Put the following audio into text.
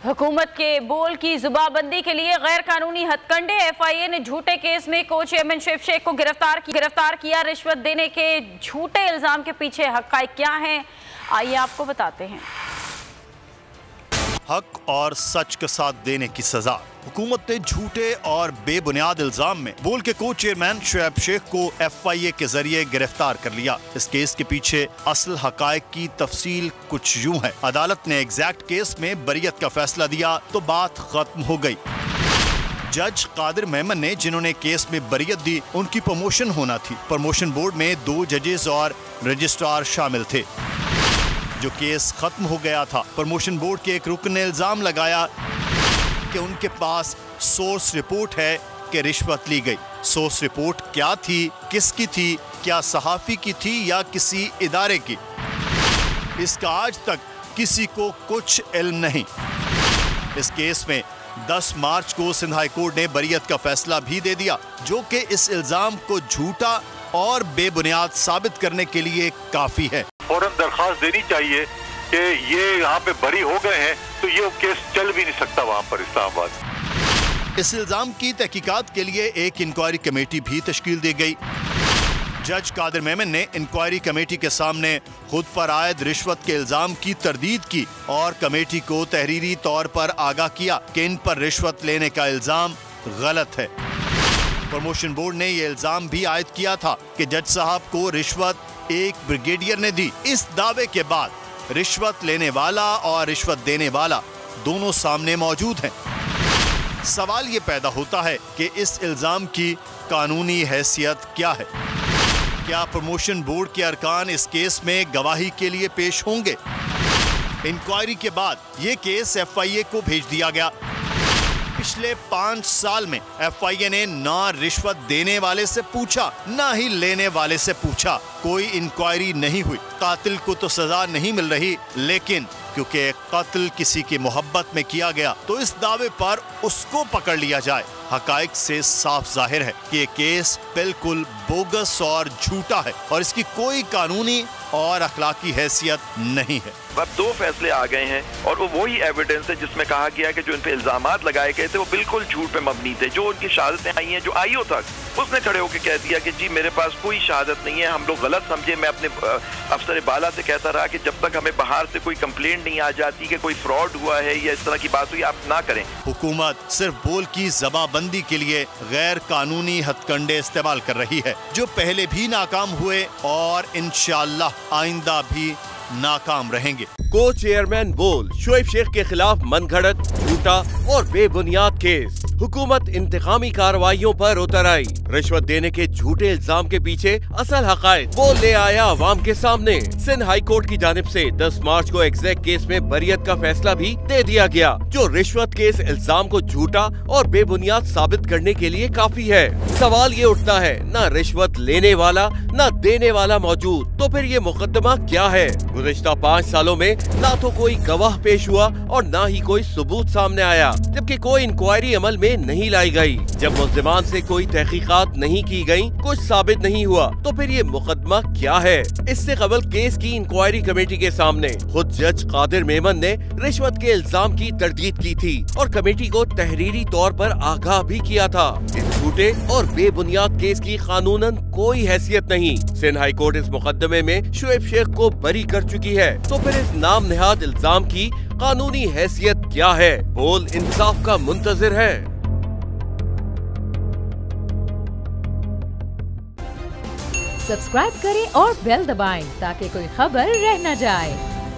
हुकूमत के बोल की जुबाबंदी के लिए गैर कानूनी हथकंडे। FIA ने झूठे केस में को चेयरमैन शुएब शेख को गिरफ्तार किया। रिश्वत देने के झूठे इल्जाम के पीछे हक़ाइक़ क्या हैं, आइए आपको बताते हैं। हक और सच का साथ देने की सजा। हुकूमत ने झूठे और बेबुनियाद इल्जाम में बोल के को चेयरमैन शुएब शेख को FIA के जरिए गिरफ्तार कर लिया। इस केस के पीछे असल हकायक की तफसील कुछ यूं है। अदालत ने एग्जैक्ट केस में बरियत का फैसला दिया तो बात खत्म हो गई। जज कादिर मेमन ने जिन्होंने केस में बरियत दी, उनकी प्रमोशन होना थी। प्रमोशन बोर्ड में 2 जजेस और रजिस्ट्रार शामिल थे। जो केस खत्म हो गया था, प्रमोशन बोर्ड के एक रुकन ने इल्जाम लगाया कि उनके पास सोर्स रिपोर्ट है कि रिश्वत ली गई। सोर्स रिपोर्ट क्या थी, किसकी थी, क्या सहाफी की थी या किसी इदारे की, इसका आज तक किसी को कुछ इल्म नहीं। इस केस में 10 मार्च को सिंध हाई कोर्ट ने बरियत का फैसला भी दे दिया, जो कि इस इल्जाम को झूठा और बेबुनियाद साबित करने के लिए काफी है। फौरन दरखास्त देनी चाहिए कि ये यहाँ पे बरी हो गए हैं, तो ये केस चल भी नहीं सकता वहाँ पर इस्लामाबाद। इस इल्जाम की तहकीकात के लिए एक इंक्वायरी कमेटी भी तश्कील दी गई। जज कादिर मेमन ने इंक्वायरी कमेटी के सामने खुद पर आयद रिश्वत के इल्जाम की तरदीद की और कमेटी को तहरीरी तौर पर आगाह किया कि इन पर रिश्वत लेने का इल्जाम गलत है। प्रमोशन बोर्ड ने यह इल्जाम भी आयद किया था कि जज साहब को रिश्वत एक ब्रिगेडियर ने दी। इस दावे के बाद रिश्वत लेने वाला और रिश्वत देने वाला दोनों सामने मौजूद हैं। सवाल ये पैदा होता है कि इस इल्जाम की कानूनी हैसियत क्या है। क्या प्रमोशन बोर्ड के अरकान इस केस में गवाही के लिए पेश होंगे? इंक्वायरी के बाद ये केस FIA को भेज दिया गया। पिछले 5 साल में FIA ने ना रिश्वत देने वाले से पूछा, ना ही लेने वाले से पूछा। कोई इंक्वायरी नहीं हुई। कातिल को तो सजा नहीं मिल रही, लेकिन क्योंकि कत्ल किसी की मोहब्बत में किया गया तो इस दावे पर उसको पकड़ लिया जाए। हकायक से साफ जाहिर है कि ये केस बिल्कुल बोगस और झूठा है और इसकी कोई कानूनी और अखलाकी हैसियत नहीं है। अब 2 फैसले आ गए हैं और वो वही एविडेंस है जिसमें कहा गया है कि जो इन पे इल्जामात लगाए गए थे वो बिल्कुल झूठ पे मबनी थे। जो उनकी शहादतें आई हैं, जो आईओ तक उसने खड़े होकर कह दिया कि जी मेरे पास कोई शहादत नहीं है, हम लोग गलत समझे। मैं अपने अफसर बाला से कहता रहा कि जब तक हमें बाहर से कोई कंप्लेंट नहीं आ जाती कि कोई फ्रॉड हुआ है या इस तरह की बात हुई, आप ना करें। हुकूमत सिर्फ बोल की जबाबंदी के लिए गैर कानूनी हथकंडे इस्तेमाल कर रही है, जो पहले भी नाकाम हुए और इंशाअल्लाह आइंदा भी नाकाम रहेंगे। को चेयरमैन बोल शुएब शेख के खिलाफ मनगढ़ंत, झूठा और बेबुनियाद केस। हुकूमत इंतकामी कार्रवाइयों पर उतर आई। रिश्वत देने के झूठे इल्जाम के पीछे असल हकायक वो ले आया अवाम के सामने। सिंध हाई कोर्ट की जानिब से 10 मार्च को एग्जैक्ट केस में बरियत का फैसला भी दे दिया गया, जो रिश्वत के इस इल्जाम को झूठा और बेबुनियाद साबित करने के लिए काफी है। सवाल ये उठता है, न रिश्वत लेने वाला न देने वाला मौजूद, तो फिर ये मुकदमा क्या है? गुज़िश्ता 5 सालों में ना तो कोई गवाह पेश हुआ और ना ही कोई सबूत सामने आया, जबकि कोई इंक्वायरी अमल में नहीं लाई गई। जब मुल्ज़िमान से कोई तहकीकात नहीं की गई, कुछ साबित नहीं हुआ, तो फिर ये मुकदमा क्या है? इससे कबल केस की इंक्वायरी कमेटी के सामने खुद जज कादिर मेमन ने रिश्वत के इल्जाम की तरदीद की थी और कमेटी को तहरीरी तौर पर आगाह भी किया था। इस झूठे और बेबुनियाद केस की कानूनन कोई हैसियत नहीं। सिंध हाई कोर्ट इस मुकदमे में शुएब शेख को बरी कर चुकी है, तो फिर इस नाम नेहाद इल्जाम की कानूनी हैसियत क्या है? बोल इंसाफ का मुंतजिर है। सब्सक्राइब करें और बेल दबाएं ताकि कोई खबर रह न जाए।